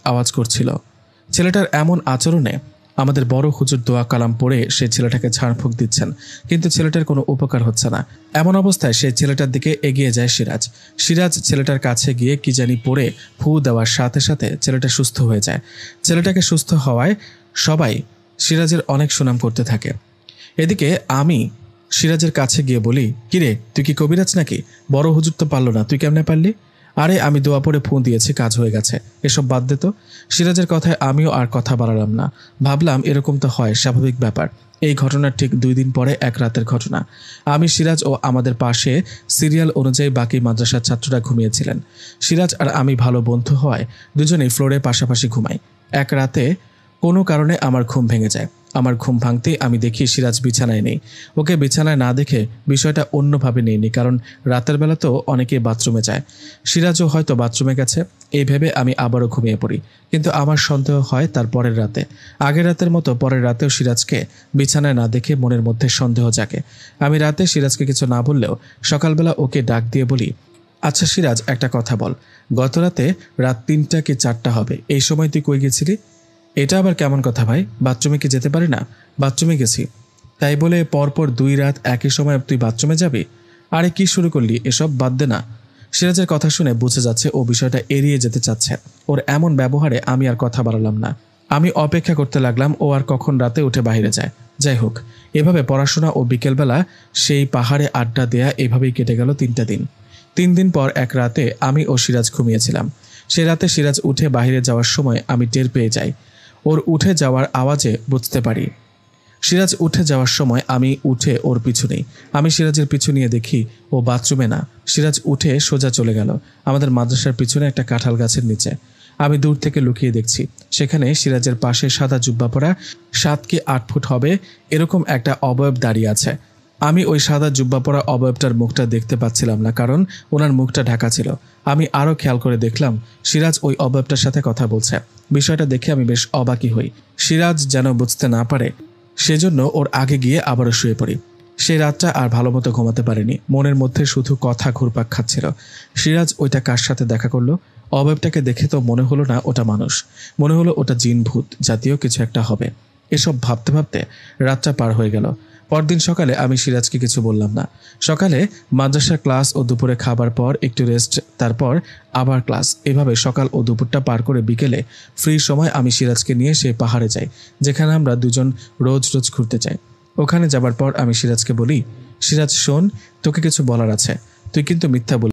আওয়াজ করছিল। ছেলেটার এমন আচরণে আমাদের বড় হুজুর দোয়া কালাম পড়ে সেই ছেলেটাকে ঝাড়ফুঁক দিচ্ছেন, কিন্তু ছেলেটার কোনো উপকার হচ্ছে না। এমন অবস্থায় সেই ছেলেটার দিকে এগিয়ে যায় সিরাজ। সিরাজ ছেলেটার কাছে গিয়ে কি জানি পড়ে ফু দেওয়ার সাথে সাথে ছেলেটা সুস্থ হয়ে যায়। ছেলেটাকে সুস্থ হওয়ায় সবাই সিরাজের অনেক সুনাম করতে থাকে। এদিকে আমি সিরাজের কাছে গিয়ে বলি, কিরে তুই কি কবিরাজ নাকি? বড় হুজুর তো পারল না, তুই কেমনে পারলি? আরে আমি দোয়া পড়ে ফোন দিয়েছি, কাজ হয়ে গেছে, এসব বাদ দে তো। সিরাজের কথায় আমিও আর কথা বাড়ালাম না। ভাবলাম এরকম তো হয়, স্বাভাবিক ব্যাপার। এই ঘটনার ঠিক 2 দিন পরে এক রাতের ঘটনা। আমি, সিরাজ ও আমাদের পাশে সিরিয়াল অনুযায়ী বাকি মাদ্রাসার ছাত্ররা ঘুমিয়েছিলেন। সিরাজ আর আমি ভালো বন্ধু হওয়ায় দুজনেই ফ্লোরে পাশাপাশি ঘুমাই। এক রাতে কোনো কারণে আমার ঘুম ভেঙে যায়। আমার ঘুম ভাঙতেই আমি দেখি সিরাজ বিছানায় নেই। ওকে বিছানায় না দেখে বিষয়টা অন্যভাবে নেইনি, কারণ রাতের বেলা তো অনেকেই বাথরুমে যায়। সিরাজও হয়তো বাথরুমে গেছে, এই ভেবে আমি আবারও ঘুমিয়ে পড়ি। কিন্তু আমার সন্দেহ হয় তার পরের রাতে। আগের রাতের মতো পরের রাতেও সিরাজকে বিছানায় না দেখে মনের মধ্যে সন্দেহ জাগে। আমি রাতে সিরাজকে কিছু না বললেও সকালবেলা ওকে ডাক দিয়ে বলি, আচ্ছা সিরাজ, একটা কথা বল, গত রাতে রাত 3টা কি 4টা হবে, এই সময় তুই কই গেছিলি? এটা আবার কেমন কথা ভাই? বাথরুমে কি যেতে পারি না? বাথরুমে গেছি। তাই বলে পরপর 2 রাত একই সময় তুই বাথরুমে যাবি? আরে কি শুরু করলি, এসব বাদ দে না। সিরাজের কথা শুনে বুঝে যাচ্ছে ও বিষয়টা এড়িয়ে যেতে চাচ্ছে। ওর এমন ব্যবহারে আমি আর কথা বাড়ালাম না। আমি অপেক্ষা করতে লাগলাম ও আর কখন রাতে উঠে বাইরে যায়। যাই হোক, এভাবে পড়াশোনা ও বিকেলবেলা সেই পাহাড়ে আড্ডা দেয়া এভাবেই কেটে গেল 3টা দিন। 3 দিন পর এক রাতে আমি ও সিরাজ ঘুমিয়েছিলাম। সে রাতে সিরাজ উঠে বাইরে যাওয়ার সময় আমি টের পেয়ে যাই। ওর উঠে যাওয়ার আওয়াজে বুঝতে পারি সিরাজ উঠে যাওয়ার সময় আমি উঠে ওর পিছু নেই। আমি সিরাজের পিছু নিয়ে দেখি ও বাথরুমে না। সিরাজ উঠে সোজা চলে গেল আমাদের মাদ্রাসার পিছনে একটা কাঁঠাল গাছের নিচে। আমি দূর থেকে লুকিয়ে দেখছি সেখানে সিরাজের পাশে সাদা জুব্বা পরা 7 কি 8 ফুট হবে এরকম একটা অবয়ব দাঁড়িয়ে আছে। আমি ওই সাদা জুব্বা পরা অবয়বটার মুখটা দেখতে পাচ্ছিলাম না, কারণ ওনার মুখটা ঢাকা ছিল। আমি আরও খেয়াল করে দেখলাম সিরাজ ওই অবয়বটার সাথে কথা বলছে। বিষয়টা দেখে আমি বেশ অবাকই হই। সিরাজ যেন বুঝতে না পারে সেজন্য ওর আগে গিয়ে আবারও শুয়ে পড়ি। সেই রাতটা আর ভালো মতো ঘুমাতে পারিনি। মনের মধ্যে শুধু কথা ঘুরপাক খাচ্ছিল। সিরাজ ওইটা কার সাথে দেখা করলো? অবয়বটাকে দেখে তো মনে হলো না ওটা মানুষ, মনে হলো ওটা জিন ভূত জাতীয় কিছু একটা হবে। এসব ভাবতে ভাবতে রাতটা পার হয়ে গেল। পরদিন সকালে আমি সিরাজকে কিছু বললাম না। সকালে মাদ্রাসার ক্লাস ও দুপুরে খাবার পর একটু রেস্ট, তারপর আবার ক্লাস। এভাবে সকাল ও দুপুরটা পার করে বিকেলে ফ্রি সময় আমি সিরাজকে নিয়ে সেই পাহাড়ে যাই, যেখানে আমরা দুজন রোজ রোজ ঘুরতে যাই। ওখানে যাবার পর আমি সিরাজকে বলি, সিরাজ শোন, তোকে কিছু বলার আছে, তুই কিন্তু মিথ্যা বল